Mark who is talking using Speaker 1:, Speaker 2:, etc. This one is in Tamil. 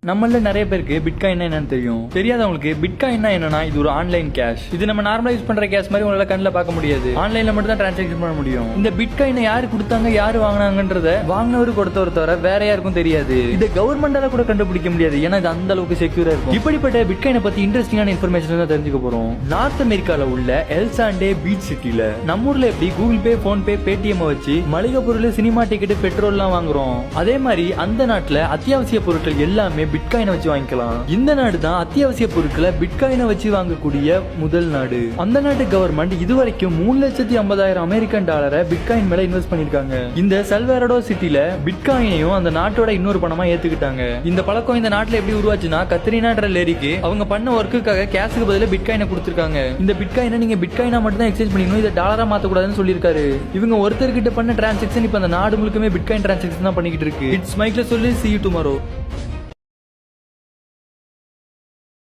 Speaker 1: நம்மள நிறைய பேருக்கு பிட்காயின் என்னன்னு தெரியும். தெரியாதவங்களுக்கு பிட்காயின் என்னன்னா இது ஒரு ஆன்லைன் கேஷ். இது நம்ம நார்மலா யூஸ் பண்ற கேஷ் மாதிரி உங்களால கண்ணில் பார்க்க முடியாது. ஆன்லைன்ல மட்டும் தான் டிரான்சாக்ஷன் பண்ண முடியும். இந்த பிட்காயினை யாரு கொடுத்தாங்க, யாரு வாங்கினாங்கன்றத வாங்கினவரு கொடுத்தவரை தவிர வேற யாருக்கும் தெரியாது. இதை கவர்மெண்டால கூட கண்டுபிடிக்க முடியாது. ஏன்னா இது அந்த அளவுக்கு செக்யூரா இருக்கும். இப்படிப்பட்ட பிட்காயினை பத்தி இன்ட்ரெஸ்டிங்கான இன்ஃபர்மேஷன் தான் தெரிஞ்சுக்க போறோம். நார்த் அமெரிக்கால உள்ள எல்சாண்டே பீச் சிட்டில நம்ம ஊர்ல எப்படி கூகுள் பே, போன் பே, பேடிஎம் வச்சு மளிகை பொருள், சினிமா டிக்கெட், பெட்ரோல் எல்லாம் வாங்குறோம். அதே மாதிரி அந்த நாட்டுல அத்தியாவசிய பொருட்கள் எல்லாமே பிட்காயினை வச்சு வாங்கிக்கலாம். இந்த நாடு தான் அத்தியாவசிய பொருட்களை பிட்காயினை வச்சு வாங்கக்கூடிய முதல் நாடு. அந்த நாட்டு கவர்மெண்ட் இதுவரைக்கும் 3,50,000 அமெரிக்கன் டாலரை பிட்காயின் மேல இன்வெஸ்ட் பண்ணிருக்காங்க. இந்த செல்வேரடோ சிட்டில பிட்காயினையும் அந்த நாட்டோட இன்னொரு பணமா ஏத்துக்கிட்டாங்க. இந்த பழக்கம் இந்த நாட்டுல எப்படி உருவாச்சுன்னா, கத்ரீனான்ற லேடிக்கு அவங்க பண்ண ஒர்க்குக்காக கேஷுக்கு பதிலா பிட்காயினை கொடுத்திருக்காங்க. இந்த பிட்காயினை நீங்க பிட்காயினா மட்டும் தான் எக்ஸ்சேஞ்ச் பண்ணிக்கணும், இதை டாலரா மாத்தக்கூடாதுன்னு சொல்லியிருக்காரு. இவங்க ஒருத்தர்கிட்ட பண்ண டிரான்சாக்சன் இப்ப அந்த நாடு முழுக்கமே பிட்காயின் டிரான்சாக்சன் தான் பண்ணிக்கிட்டு இருக்கு. இட்ஸ் மைக்ல சொல்லி see you tomorrow.